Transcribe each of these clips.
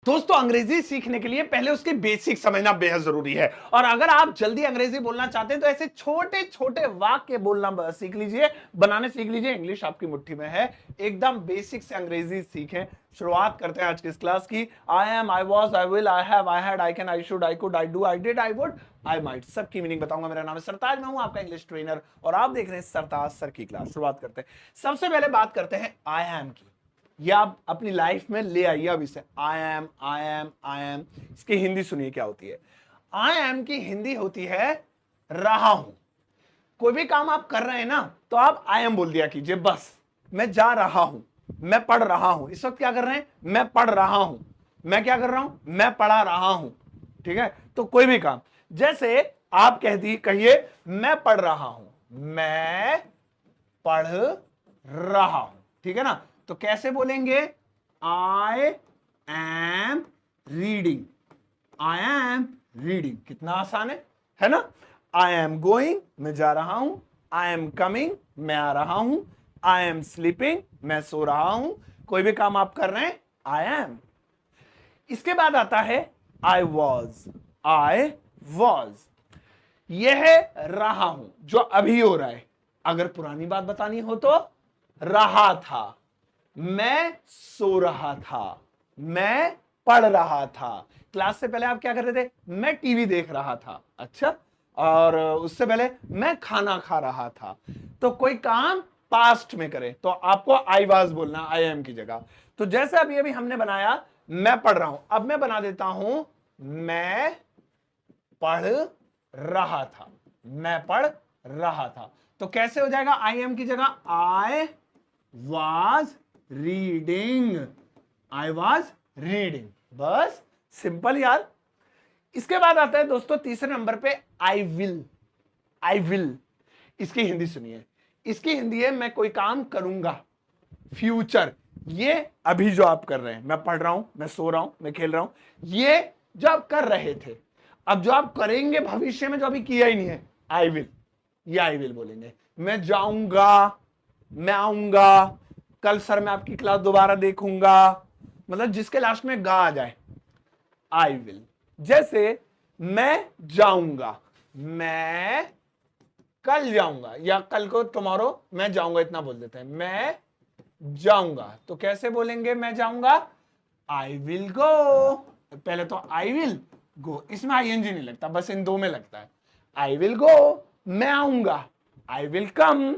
दोस्तों अंग्रेजी सीखने के लिए पहले उसके बेसिक समझना बेहद जरूरी है। और अगर आप जल्दी अंग्रेजी बोलना चाहते हैं तो ऐसे छोटे छोटे वाक्य बोलना सीख लीजिए, बनाने सीख लीजिए। इंग्लिश आपकी मुट्ठी में है, एकदम बेसिक से अंग्रेजी सीखें। शुरुआत करते हैं आज की इस क्लास की। I am, I was, I will, I have, I had, I can, I should, I could, I do, I did, I would, I might, सबकी मीनिंग बताऊंगा। मेरा नाम है सरताज, मैं हूं आपका इंग्लिश ट्रेनर और आप देख रहे हैं सरताज सर की क्लास। शुरुआत करते हैं, सबसे पहले बात करते हैं आई एम की। ये आप अपनी लाइफ में ले आइए अभी से। I am, I am, I am, इसकी हिंदी सुनिए क्या होती है। आई एम की हिंदी होती है रहा हूं। कोई भी काम आप कर रहे हैं ना तो आप आई एम बोल दिया कीजिए बस। मैं जा रहा हूं, मैं पढ़ रहा हूं। इस वक्त क्या कर रहे हैं? मैं पढ़ रहा हूं। मैं क्या कर रहा हूं? मैं पढ़ा रहा हूं। ठीक है, तो कोई भी काम, जैसे आप कहिए मैं पढ़ रहा हूं, मैं पढ़ रहा हूं। ठीक है ना, तो कैसे बोलेंगे? I am reading, I am reading. कितना आसान है ना। आई एम गोइंग, मैं जा रहा हूं। आई एम कमिंग, मैं आ रहा हूं। आई एम स्लीपिंग, मैं सो रहा हूं। कोई भी काम आप कर रहे हैं, आई एम। इसके बाद आता है आई वॉज, आई वॉज। यह रहा हूं जो अभी हो रहा है। अगर पुरानी बात बतानी हो तो रहा था, मैं सो रहा था, मैं पढ़ रहा था। क्लास से पहले आप क्या कर रहे थे? मैं टीवी देख रहा था। अच्छा, और उससे पहले मैं खाना खा रहा था। तो कोई काम पास्ट में करे तो आपको आई वाज बोलना आई एम की जगह। तो जैसे अभी अभी हमने बनाया मैं पढ़ रहा हूं, अब मैं बना देता हूं मैं पढ़ रहा था, मैं पढ़ रहा था। तो कैसे हो जाएगा? आई एम की जगह I was reading, I was reading. बस सिंपल यार। इसके बाद आता है दोस्तों तीसरे नंबर पे आई विल, आई विल। इसकी हिंदी सुनिए। इसकी हिंदी है मैं कोई काम करूंगा, फ्यूचर। ये अभी जो आप कर रहे हैं, मैं पढ़ रहा हूं, मैं सो रहा हूं, मैं खेल रहा हूं, ये जो आप कर रहे थे। अब जो आप करेंगे भविष्य में जो अभी किया ही नहीं है, आई विल, ये आई विल बोलेंगे। मैं जाऊंगा, मैं आऊंगा, कल सर मैं आपकी क्लास दोबारा देखूंगा, मतलब जिसके लास्ट में गा आ जाए, आई विल। जैसे मैं जाऊंगा, मैं कल जाऊंगा, या कल को टुमारो मैं जाऊंगा, इतना बोल देते हैं। मैं जाऊंगा तो कैसे बोलेंगे मैं जाऊंगा? I will go. पहले तो आई विल गो, इसमें आईएनजी नहीं लगता, बस इन दो में लगता है। आई विल गो, मैं आऊंगा, आई विल कम,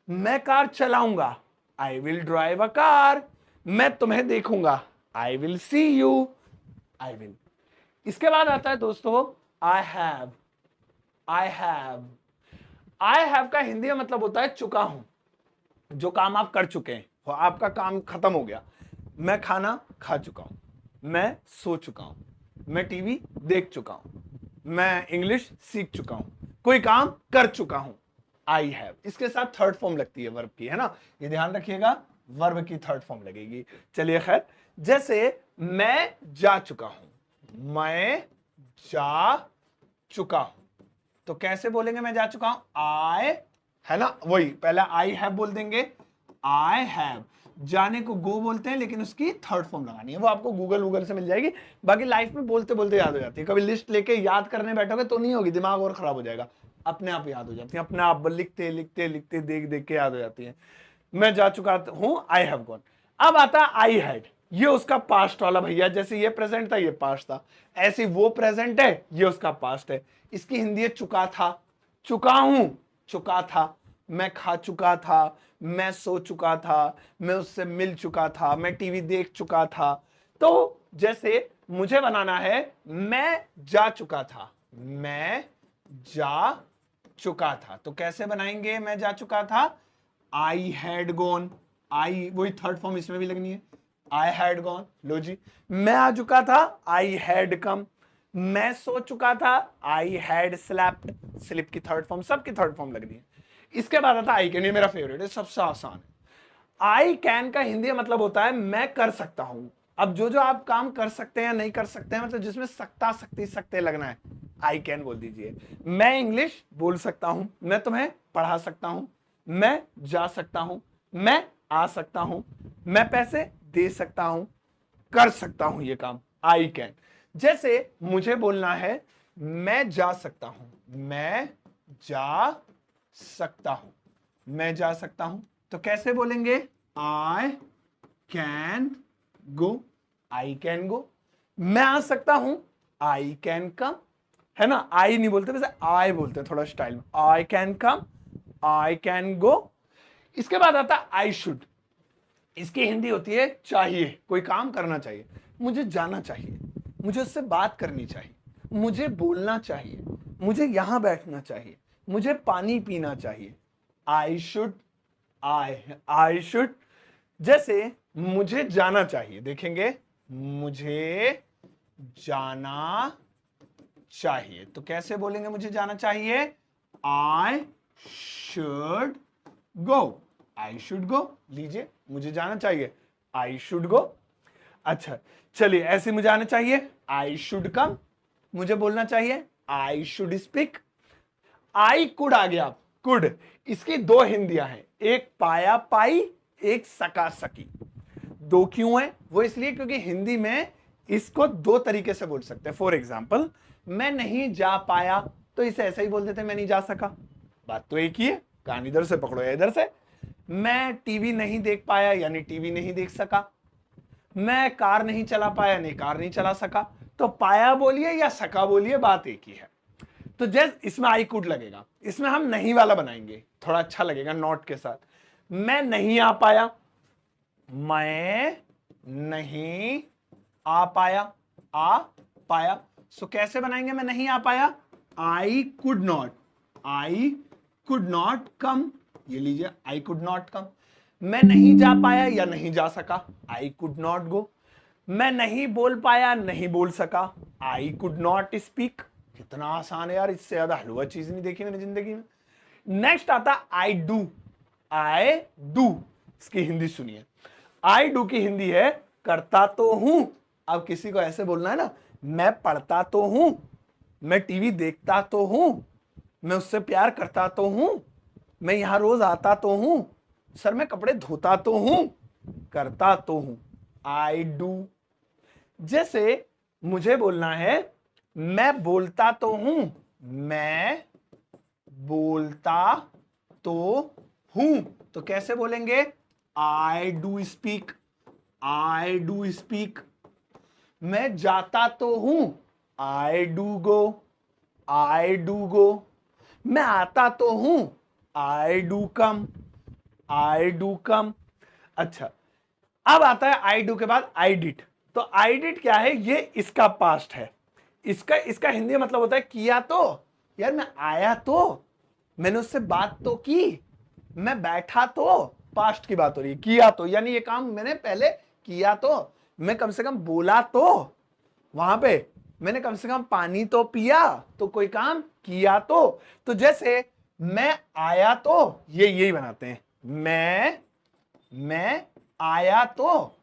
मैं कार चलाऊंगा, I will drive a car, मैं तुम्हें देखूंगा, I will see you, I will. इसके बाद आता है दोस्तों I have, I have. I have का हिंदी में मतलब होता है चुका हूं, जो काम आप कर चुके हैं, आपका काम खत्म हो गया। मैं खाना खा चुका हूं, मैं सो चुका हूं, मैं टीवी देख चुका हूं, मैं इंग्लिश सीख चुका हूं, कोई काम कर चुका हूं। I have. इसके साथ थर्ड फॉर्म लगती है वर्ब की, है ना, ये ध्यान रखिएगा, वर्ब की थर्ड फॉर्म लगेगी। चलिए खैर, जैसे मैं जा चुका हूं, मैं जा चुका हूं, तो कैसे बोलेंगे मैं जा चुका हूं? आई, है ना, वही पहले आई हैव बोल देंगे, आई हैव। जाने को गो बोलते हैं, लेकिन उसकी थर्ड फॉर्म लगानी है, वो आपको गूगल से मिल जाएगी। बाकी लाइफ में बोलते बोलते याद हो जाती है। कभी लिस्ट लेके याद करने बैठोगे तो नहीं होगी, दिमाग और खराब हो जाएगा। अपने आप याद हो जाती है, अपने आप लिखते लिखते लिखते देख देख के याद हो जाती है। मैं जा चुका हूं, आई हैव गॉन। अब आता है आई हैड, ये उसका पास्ट वाला भैया। जैसे ये प्रेजेंट था, ये पास्ट था, ऐसे वो प्रेजेंट है, ये उसका पास्ट है। इसकी हिंदी है चुका था, चुका हूं, चुका था। मैं खा चुका था, मैं सो चुका था, मैं उससे मिल चुका था, मैं टीवी देख चुका था। तो जैसे मुझे बनाना है मैं जा चुका था, मैं जा चुका था, तो कैसे बनाएंगे मैं जा चुका था? आई हैड गॉन, आई वही थर्ड फॉर्म इसमें भी लगनी है, आई हैड गॉन। लो जी, मैं आ चुका था, आई हैड कम। मैं सो चुका था, आई हैड स्लेप्ट, स्लिप की थर्ड फॉर्म, सबकी थर्ड फॉर्म लगनी है। इसके बाद आता आई कैन, ये मेरा फेवरेट है, सबसे आसान है। आई कैन का हिंदी मतलब होता है मैं कर सकता हूं। अब जो जो आप काम कर सकते हैं या नहीं कर सकते हैं, मतलब जिसमें सकता सकती सकते लगना है, आई कैन बोल दीजिए। मैं इंग्लिश बोल सकता हूं, मैं तुम्हें पढ़ा सकता हूं, मैं जा सकता हूं, मैं आ सकता हूं, मैं पैसे दे सकता हूं, कर सकता हूं ये काम। I can. जैसे मुझे बोलना है मैं जा सकता हूं, मैं जा सकता हूं, मैं जा सकता हूं, तो कैसे बोलेंगे? I can go, I can go. मैं आ सकता हूं, आई कैन कम, है ना, आई नहीं बोलते, वैसे आई बोलते हैं थोड़ा स्टाइल में, I can come, I can go. इसके बाद आता है आई शुड। इसकी हिंदी होती है चाहिए, कोई काम करना चाहिए, मुझे जाना चाहिए, मुझे उससे बात करनी चाहिए, मुझे बोलना चाहिए, मुझे यहां बैठना चाहिए, मुझे पानी पीना चाहिए। I should, I should. जैसे मुझे जाना चाहिए, देखेंगे मुझे जाना चाहिए, तो कैसे बोलेंगे मुझे जाना चाहिए? I should go, I should go. लीजिए मुझे जाना चाहिए, आई शुड गो। अच्छा चलिए, ऐसे मुझे आना चाहिए, आई शुड कम। मुझे बोलना चाहिए, I should speak. I could आ गया, कुड। इसकी दो हिंदियां हैं, एक पाया पाई, एक सका सकी। दो क्यों है? वो इसलिए क्योंकि हिंदी में इसको दो तरीके से बोल सकते हैं। फॉर एग्जाम्पल, मैं नहीं जा पाया, तो इसे ऐसे ही बोल देते मैं नहीं जा सका, बात तो एक ही है, कहानी इधर से पकड़ो या इधर से। मैं टीवी नहीं देख पाया, यानी टीवी नहीं देख सका। मैं कार नहीं चला पाया, नहीं कार नहीं चला सका। तो पाया बोलिए या सका बोलिए, बात एक ही है। तो जैसे इसमें आई कुड लगेगा, इसमें हम नहीं वाला बनाएंगे, थोड़ा अच्छा लगेगा नॉट के साथ। मैं नहीं आ पाया, मैं नहीं आ पाया, आ पाया। सो कैसे बनाएंगे मैं नहीं आ पाया? I could not, I could not come. ये लीजिए, आई कुड नॉट कम। मैं नहीं जा पाया या नहीं जा सका, आई कुड नॉट गो। मैं नहीं बोल पाया, नहीं बोल सका, आई कुड नॉट स्पीक। कितना आसान है यार, इससे ज्यादा हलवा चीज नहीं देखी मैंने जिंदगी में। नेक्स्ट आता आई डू, आई डू। इसकी हिंदी सुनिए, आई डू की हिंदी है करता तो हूं। अब किसी को ऐसे बोलना है ना, मैं पढ़ता तो हूं, मैं टीवी देखता तो हूं, मैं उससे प्यार करता तो हूं, मैं यहां रोज आता तो हूं, सर मैं कपड़े धोता तो हूं, करता तो हूं, आई डू। जैसे मुझे बोलना है मैं बोलता तो हूं, मैं बोलता तो हूं, तो कैसे बोलेंगे? I do speak, I do speak. मैं जाता तो हूं, I do go, I do go. मैं आता तो हूं, I do come, I do come. अच्छा, अब आता है आई डू के बाद आई डिड। तो आई डिड क्या है? ये इसका पास्ट है। इसका इसका हिंदी मतलब होता है किया तो। यार मैं आया तो, मैंने उससे बात तो की, मैं बैठा तो, पास्ट की बात हो रही है। किया तो यानी ये काम मैंने पहले किया तो, मैं कम से कम बोला तो, वहां पे मैंने कम से कम पानी तो पिया, तो कोई काम किया तो जैसे मैं आया तो, ये यही बनाते हैं, मैं आया तो,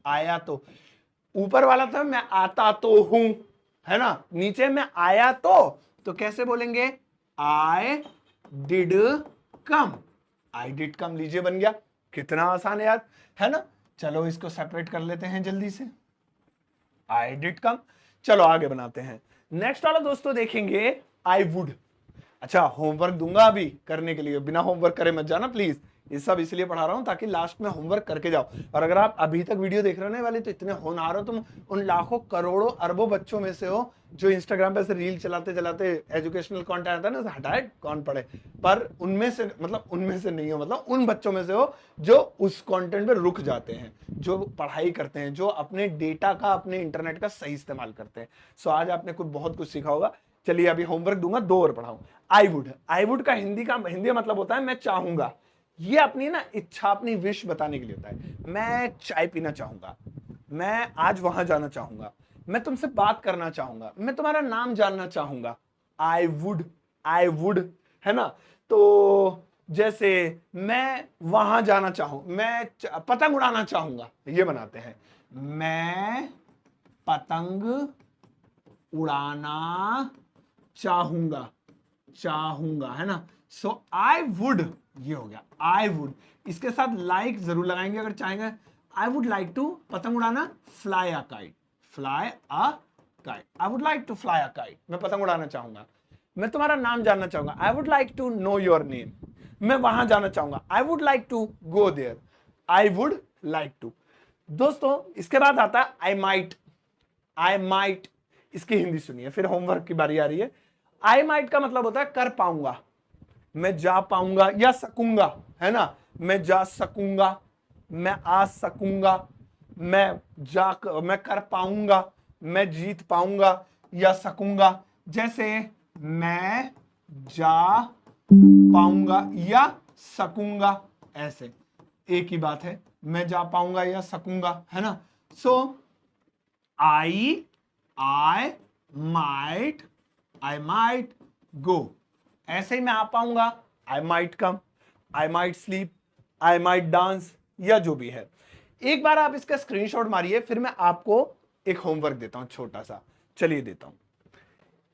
आया तो। ऊपर वाला था मैं आता तो हूं, है ना, नीचे मैं आया तो कैसे बोलेंगे? I did come, I did कम। लीजिए बन गया, कितना आसान है यार, है ना। चलो इसको सेपरेट कर लेते हैं जल्दी से, आई डिड कम। चलो आगे बनाते हैं। नेक्स्ट वाला दोस्तों देखेंगे आई वुड। अच्छा, होमवर्क दूंगा अभी करने के लिए, बिना होमवर्क करे मत जाना प्लीज। ये सब इसलिए पढ़ा रहा हूं ताकि लास्ट में होमवर्क करके जाओ। और अगर आप अभी तक वीडियो देख रहे वाले तो इतने होनहार हो, तुम उन लाखों करोड़ों अरबों बच्चों में से हो जो इंस्टाग्राम पे से रील चलाते चलाते एजुकेशनल कंटेंट आता है ना, हटाए कौन पढ़े, पर उनमें से मतलब उनमें से नहीं हो, मतलब उन बच्चों में से हो जो उस कंटेंट पे रुक जाते हैं, जो पढ़ाई करते हैं, जो अपने डेटा का, अपने इंटरनेट का सही इस्तेमाल करते हैं। सो आज आपने कुछ बहुत कुछ सीखा होगा। चलिए अभी होमवर्क दूंगा, 2 और पढ़ाऊं। आई वुड, आई वुड का हिंदी मतलब होता है मैं चाहूंगा। ये अपनी ना इच्छा, अपनी विश बताने के लिए होता है। मैं चाय पीना चाहूंगा, मैं आज वहां जाना चाहूंगा, मैं तुमसे बात करना चाहूंगा, मैं तुम्हारा नाम जानना चाहूंगा। आई वुड, है ना। तो जैसे मैं वहां जाना चाहूं, मैं पतंग उड़ाना चाहूंगा, ये बनाते हैं, मैं पतंग उड़ाना चाहूंगा, है ना। सो आई वुड, ये हो गया आई वुड। इसके साथ लाइक जरूर लगाएंगे अगर चाहेंगे। आई वुड लाइक टू, पतंग उड़ाना, fly a kite, fly a kite, I would like to fly a kite, मैं पतंग उड़ाना चाहूंगा। मैं तुम्हारा नाम जानना चाहूंगा, I would like to know your name, मैं वहां जाना चाहूंगा, I would like to go there, I would like to. दोस्तों इसके बाद आता है आई माइट, आई माइट, इसकी हिंदी सुनिए, फिर होमवर्क की बारी आ रही है। आई माइट का मतलब होता है कर पाऊंगा, मैं जा पाऊंगा या सकूंगा, है ना, मैं जा सकूंगा, मैं आ सकूंगा, मैं कर पाऊंगा, मैं जीत पाऊंगा या सकूंगा। जैसे मैं जा पाऊंगा या सकूंगा, ऐसे एक ही बात है, मैं जा पाऊंगा या सकूंगा, है ना। सो आई माइट गो, ऐसे ही मैं आ पाऊंगा, I might come, I might sleep, I might dance, या जो भी है। एक बार आप इसका स्क्रीनशॉट मारिए, फिर मैं आपको एक होमवर्क देता हूं छोटा सा, चलिए देता हूं।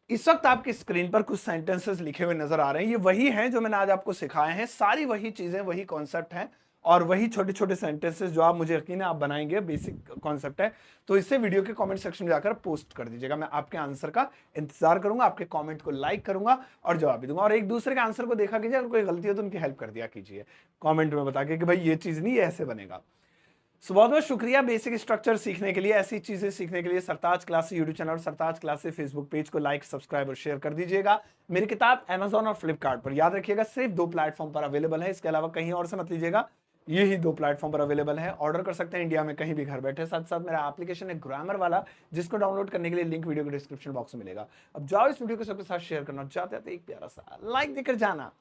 इस वक्त आपकी स्क्रीन पर कुछ सेंटेंसेस लिखे हुए नजर आ रहे हैं, ये वही हैं जो मैंने आज आपको सिखाए हैं, सारी वही चीजें, वही कॉन्सेप्ट हैं और वही छोटे छोटे सेंटेंसेस जो आप, मुझे यकीन है आप बनाएंगे, बेसिक कॉन्सेप्ट है। तो इसे वीडियो के कमेंट सेक्शन में जाकर पोस्ट कर दीजिएगा, मैं आपके आंसर का इंतजार करूंगा, आपके कमेंट को लाइक करूंगा और जवाब भी दूंगा। और एक दूसरे के आंसर को देखा कीजिए, अगर कोई गलती हो तो उनकी हेल्प कर दिया कीजिए कॉमेंट में बता के कि भाई ये चीज नहीं, ये ऐसे बनेगा। सो बहुत बहुत शुक्रिया बेसिक स्ट्रक्चर सीखने के लिए, ऐसी चीजें सीखने के लिए सरताज क्लासेस यूट्यूब चैनल और सरताज क्लासेस फेसबुक पेज को लाइक, सब्सक्राइब और शेयर कर दीजिएगा। मेरी किताब Amazon और फ्लिपकार्ट पर, याद रखिएगा, सिर्फ 2 प्लेटफॉर्म पर अवेलेबल है, इसके अलावा कहीं और से मत लीजिएगा, यही 2 प्लेटफॉर्म पर अवेलेबल है। ऑर्डर कर सकते हैं इंडिया में कहीं भी घर बैठे। साथ साथ मेरा एप्लीकेशन है ग्रामर वाला, जिसको डाउनलोड करने के लिए लिंक वीडियो के डिस्क्रिप्शन बॉक्स में मिलेगा। अब जाओ इस वीडियो को सबके साथ शेयर करना चाहते हैं तो एक प्यारा सा लाइक देकर जाना।